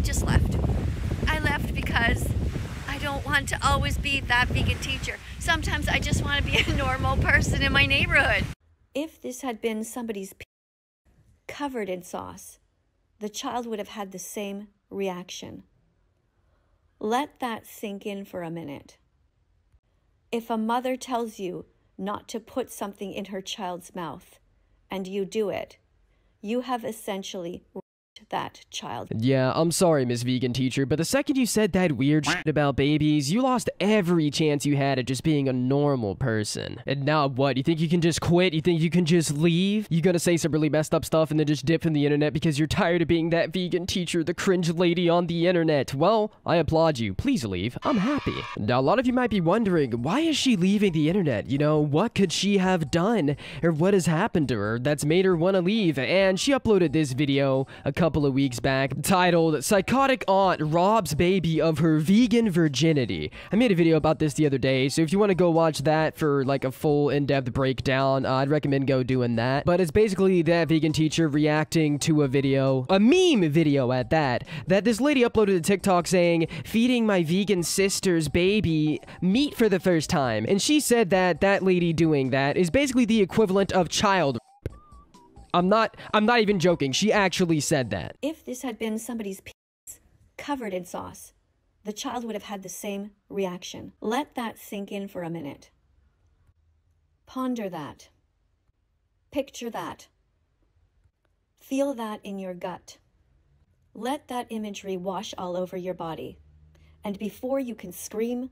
just left. I left because I don't want to always be that vegan teacher. Sometimes I just want to be a normal person in my neighborhood. If this had been somebody's pee covered in sauce, the child would have had the same reaction. Let that sink in for a minute. If a mother tells you not to put something in her child's mouth, and you do it, you have essentially raped that child. Yeah, I'm sorry, Miss Vegan Teacher, but the second you said that weird shit about babies, you lost every chance you had at just being a normal person. And now what? You think you can just quit? You think you can just leave? You gonna say some really messed up stuff and then just dip from the internet because you're tired of being that vegan teacher, the cringe lady on the internet? Well, I applaud you. Please leave. I'm happy. Now, a lot of you might be wondering, why is she leaving the internet? You know, what could she have done? Or what has happened to her that's made her want to leave? And she uploaded this video a couple of weeks back titled Psychotic Aunt Robs Baby of Her Vegan Virginity. I made a video about this the other day, so if you want to go watch that for like a full in-depth breakdown, I'd recommend go doing that. But it's basically that vegan teacher reacting to a video, a meme video at that this lady uploaded to TikTok saying, feeding my vegan sister's baby meat for the first time. And she said that that lady doing that is basically the equivalent of child. I'm not even joking. She actually said that. If this had been somebody's penis covered in sauce, the child would have had the same reaction. Let that sink in for a minute. Ponder that. Picture that. Feel that in your gut. Let that imagery wash all over your body. And before you can scream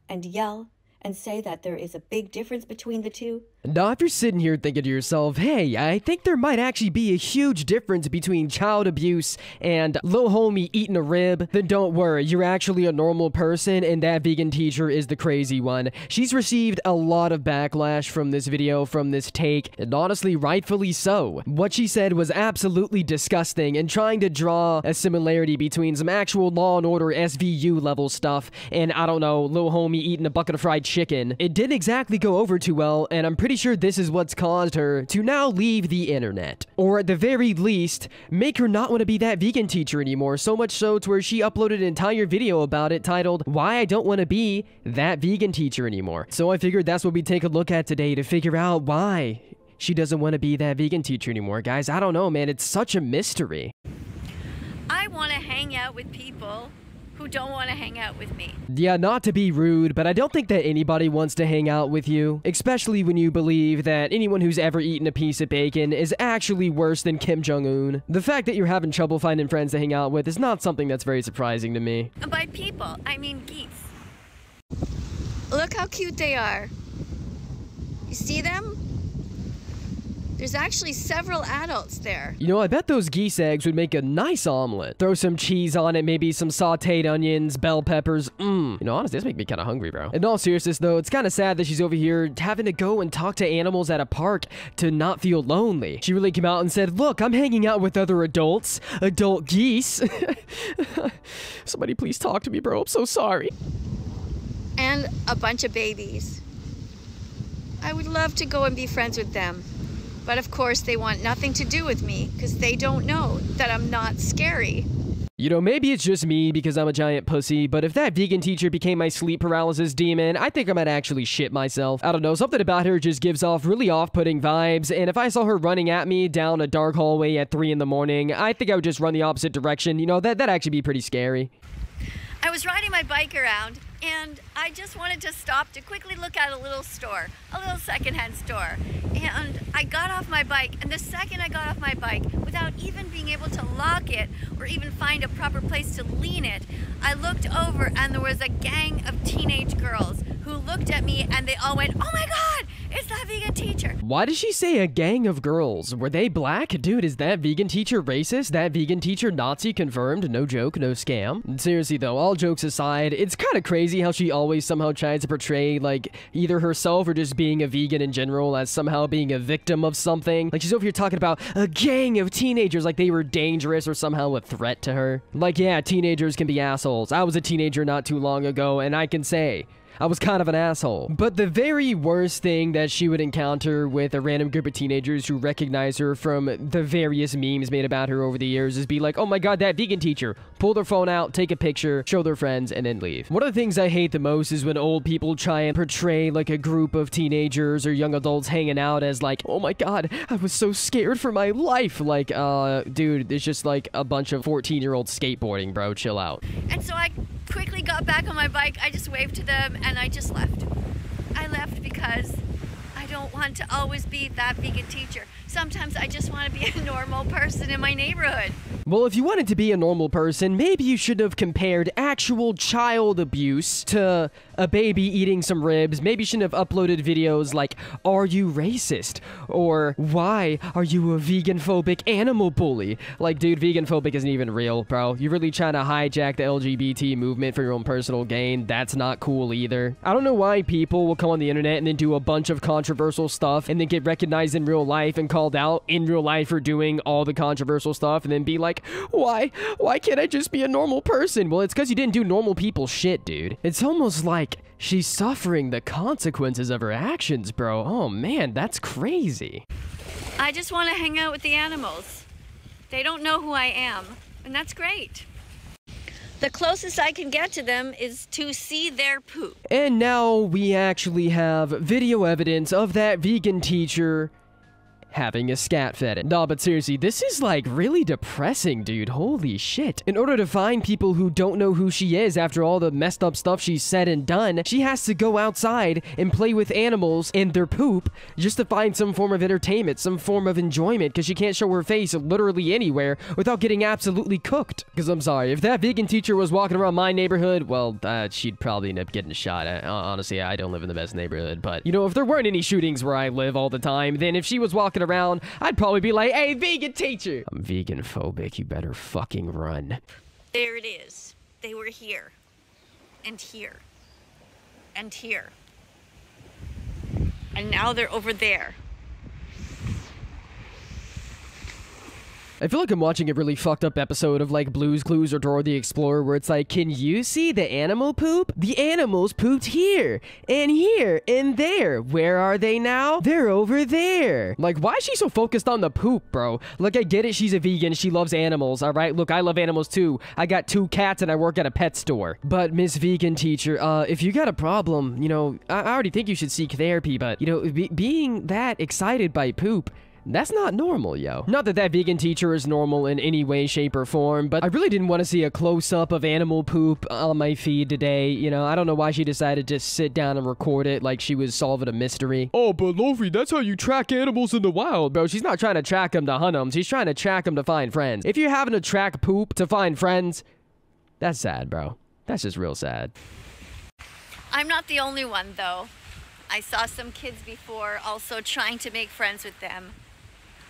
and yell and say that there is a big difference between the two, now, if you're sitting here thinking to yourself, hey, I think there might actually be a huge difference between child abuse and little homie eating a rib, then don't worry, you're actually a normal person and that vegan teacher is the crazy one. She's received a lot of backlash from this video, from this take, and honestly, rightfully so. What she said was absolutely disgusting and trying to draw a similarity between some actual Law and Order SVU level stuff and, I don't know, little homie eating a bucket of fried chicken. It didn't exactly go over too well, and I'm pretty sure this is what's caused her to now leave the internet. Or at the very least, make her not want to be that vegan teacher anymore, so much so to where she uploaded an entire video about it titled, Why I Don't Want to Be That Vegan Teacher Anymore. So I figured that's what we take a look at today to figure out why she doesn't want to be that vegan teacher anymore. Guys, I don't know, man. It's such a mystery. I want to hang out with people who don't want to hang out with me. Yeah, not to be rude, but I don't think that anybody wants to hang out with you, especially when you believe that anyone who's ever eaten a piece of bacon is actually worse than Kim Jong-un. The fact that you're having trouble finding friends to hang out with is not something that's very surprising to me. And by people, I mean geese. Look how cute they are. You see them? There's actually several adults there. You know, I bet those geese eggs would make a nice omelet. Throw some cheese on it, maybe some sauteed onions, bell peppers. You know, honestly, this makes me kind of hungry, bro. In all seriousness, though, it's kind of sad that she's over here having to go and talk to animals at a park to not feel lonely. She really came out and said, look, I'm hanging out with other adults. Adult geese. Somebody please talk to me, bro. I'm so sorry. And a bunch of babies. I would love to go and be friends with them. But of course, they want nothing to do with me because they don't know that I'm not scary. You know, maybe it's just me because I'm a giant pussy, but if that vegan teacher became my sleep paralysis demon, I think I might actually shit myself. I don't know, something about her just gives off really off-putting vibes, and if I saw her running at me down a dark hallway at 3 in the morning, I think I would just run the opposite direction. You know, that'd actually be pretty scary. I was riding my bike around, and I just wanted to stop to quickly look at a little store, a little secondhand store. And I got off my bike, and the second I got off my bike, without even being able to lock it or even find a proper place to lean it, I looked over and there was a gang of teenage girls who looked at me and they all went, oh my God, it's that vegan teacher. Why did she say a gang of girls? Were they black? Dude, is that vegan teacher racist? That vegan teacher Nazi confirmed? No joke, no scam. Seriously though, all jokes aside, it's kind of crazy how she always somehow tries to portray like either herself or just being a vegan in general as somehow being a victim of something. Like she's over here talking about a gang of teenagers like they were dangerous or somehow a threat to her. Like yeah, teenagers can be assholes. I was a teenager not too long ago and I can say I was kind of an asshole. But the very worst thing that she would encounter with a random group of teenagers who recognize her from the various memes made about her over the years is be like, oh my god, that vegan teacher. Pull their phone out, take a picture, show their friends, and then leave. One of the things I hate the most is when old people try and portray like a group of teenagers or young adults hanging out as like, oh my god, I was so scared for my life. Like, dude, it's just like a bunch of 14-year-olds skateboarding, bro. Chill out. And so I quickly got back on my bike. I just waved to them and I just left. I left because I don't want to always be that vegan teacher. Sometimes I just want to be a normal person in my neighborhood. Well, if you wanted to be a normal person, maybe you should have compared actual child abuse to a baby eating some ribs. Maybe you shouldn't have uploaded videos like, are you racist? Or, why are you a vegan-phobic animal bully? Like, dude, vegan-phobic isn't even real, bro. You're really trying to hijack the LGBT movement for your own personal gain. That's not cool either. I don't know why people will come on the internet and then do a bunch of controversial stuff and then get recognized in real life and called out in real life for doing all the controversial stuff and then be like, why can't I just be a normal person? Well, it's because you didn't do normal people shit, dude. It's almost like she's suffering the consequences of her actions, bro. Oh man, that's crazy. I just want to hang out with the animals. They don't know who I am, and that's great. The closest I can get to them is to see their poop. And now we actually have video evidence of that vegan teacher having a scat fetish. Nah, but seriously, this is like really depressing, dude. Holy shit. In order to find people who don't know who she is after all the messed up stuff she's said and done, she has to go outside and play with animals and their poop just to find some form of entertainment, some form of enjoyment, because she can't show her face literally anywhere without getting absolutely cooked. Because I'm sorry, if that vegan teacher was walking around my neighborhood, well, she'd probably end up getting shot. Honestly, I don't live in the best neighborhood, but, you know, if there weren't any shootings where I live all the time, then if she was walking around, I'd probably be like, hey, vegan teacher! I'm vegan phobic, you better fucking run. There it is. They were here. And here. And here. And now they're over there. I feel like I'm watching a really fucked up episode of like Blue's Clues or Dora the Explorer where it's like, can you see the animal poop? The animals pooped here and there. Where are they now? They're over there. Like, why is she so focused on the poop, bro? Look, I get it. She's a vegan. She loves animals. All right. Look, I love animals too. I got 2 cats and I work at a pet store. But Miss Vegan Teacher, if you got a problem, you know, I already think you should seek therapy, but you know, being that excited by poop, that's not normal, yo. Not that that vegan teacher is normal in any way, shape, or form, but I really didn't want to see a close-up of animal poop on my feed today. You know, I don't know why she decided to just sit down and record it like she was solving a mystery. Oh, but Lofi, that's how you track animals in the wild, bro. She's not trying to track them to hunt them. She's trying to track them to find friends. If you're having to track poop to find friends, that's sad, bro. That's just real sad. I'm not the only one, though. I saw some kids before also trying to make friends with them.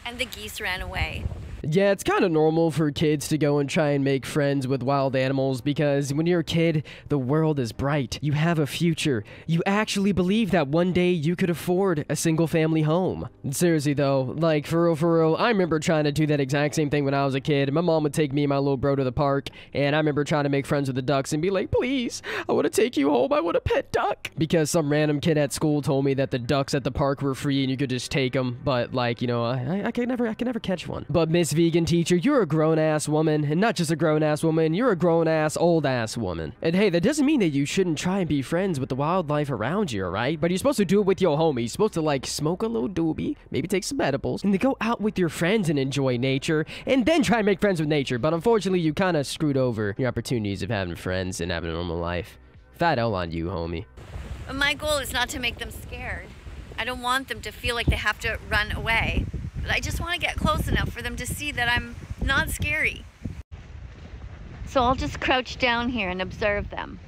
And the geese ran away. Yeah, it's kind of normal for kids to go and try and make friends with wild animals because when you're a kid, the world is bright. You have a future. You actually believe that one day you could afford a single-family home. Seriously, though, like, for real, I remember trying to do that exact same thing when I was a kid. My mom would take me and my little bro to the park, and I remember trying to make friends with the ducks and be like, please, I want to take you home. I want a pet duck. Because some random kid at school told me that the ducks at the park were free and you could just take them. But, like, you know, I could never catch one. But Miss Vegan Teacher, you're a grown-ass woman, and not just a grown-ass woman, you're a grown-ass, old-ass woman. And hey, that doesn't mean that you shouldn't try and be friends with the wildlife around you, alright? But you're supposed to do it with your homies. You're supposed to, like, smoke a little doobie, maybe take some edibles, and then go out with your friends and enjoy nature, and then try and make friends with nature. But unfortunately, you kind of screwed over your opportunities of having friends and having a normal life. Fat L on you, homie. My goal is not to make them scared. I don't want them to feel like they have to run away. But I just want to get close enough for them to see that I'm not scary. So I'll just crouch down here and observe them.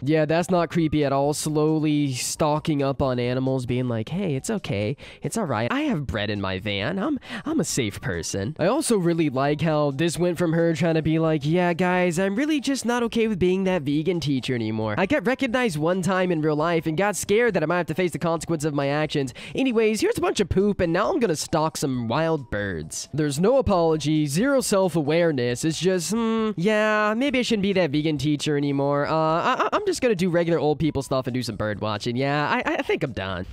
Yeah, that's not creepy at all. Slowly stalking up on animals, being like, hey, it's okay. It's alright. I have bread in my van. I'm a safe person. I also really like how this went from her trying to be like, yeah, guys, I'm really just not okay with being that vegan teacher anymore. I got recognized one time in real life and got scared that I might have to face the consequence of my actions. Anyways, here's a bunch of poop, and now I'm gonna stalk some wild birds. There's no apology, zero self-awareness. It's just, yeah, maybe I shouldn't be that vegan teacher anymore. I'm just just gonna do regular old people stuff and do some bird watching. Yeah, I think I'm done.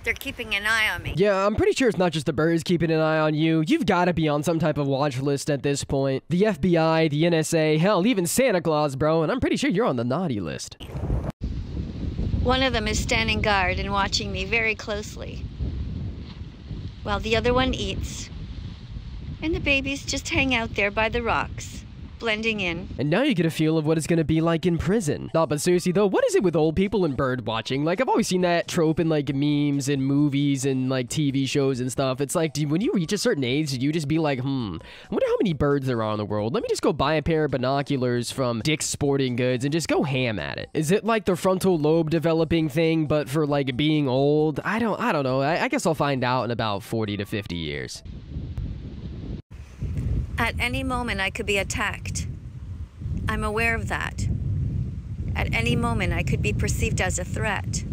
They're keeping an eye on me. Yeah, I'm pretty sure it's not just the birds keeping an eye on you. You've got to be on some type of watch list at this point. The FBI, the NSA, hell, even Santa Claus, bro, and I'm pretty sure you're on the naughty list. One of them is standing guard and watching me very closely, while the other one eats. And the babies just hang out there by the rocks, blending in. And now you get a feel of what it's gonna be like in prison. No, but seriously though, what is it with old people and bird watching? Like, I've always seen that trope in like memes and movies and like TV shows and stuff. It's like, when you reach a certain age, do you just be like, I wonder how many birds there are in the world. Let me just go buy a pair of binoculars from Dick's Sporting Goods and just go ham at it. Is it like the frontal lobe developing thing, but for like being old? I don't know. I guess I'll find out in about 40 to 50 years. At any moment, I could be attacked. I'm aware of that. At any moment, I could be perceived as a threat.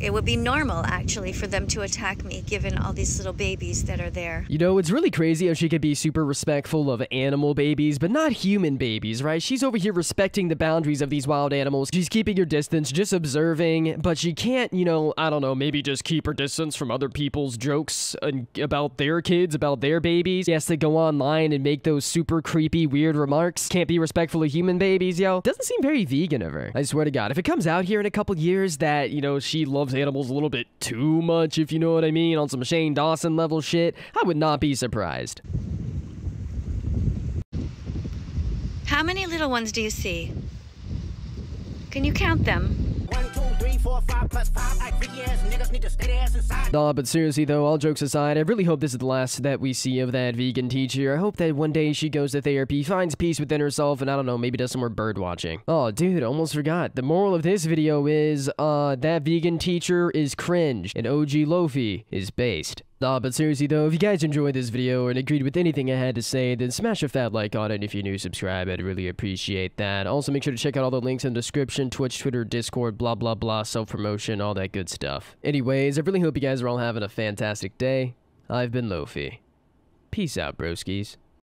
It would be normal, actually, for them to attack me, given all these little babies that are there. You know, it's really crazy how she could be super respectful of animal babies, but not human babies, right? She's over here respecting the boundaries of these wild animals. She's keeping her distance, just observing, but she can't, you know, I don't know, maybe just keep her distance from other people's jokes about their kids, about their babies. She has to go online and make those super creepy, weird remarks. Can't be respectful of human babies, yo. Doesn't seem very vegan of her. I swear to God, if it comes out here in a couple years that, you know, she loves animals a little bit too much, if you know what I mean, on some Shane Dawson level shit, I would not be surprised. How many little ones do you see? Can you count them? 1, 2, 3, 4, 5 plus 5. I freaky ass niggas need to stay their ass inside. Nah, but seriously though, all jokes aside, I really hope this is the last that we see of that vegan teacher. I hope that one day she goes to therapy, finds peace within herself, and I don't know, maybe does some more bird watching. Oh, dude, almost forgot. The moral of this video is, that vegan teacher is cringe, and OG Lofi is based. Nah, but seriously though, if you guys enjoyed this video and agreed with anything I had to say, then smash a fat like on it, and if you're new, subscribe, I'd really appreciate that. Also, make sure to check out all the links in the description, Twitch, Twitter, Discord, blah blah blah, self-promotion, all that good stuff. Anyways, I really hope you guys are all having a fantastic day. I've been Lofi. Peace out, broskies.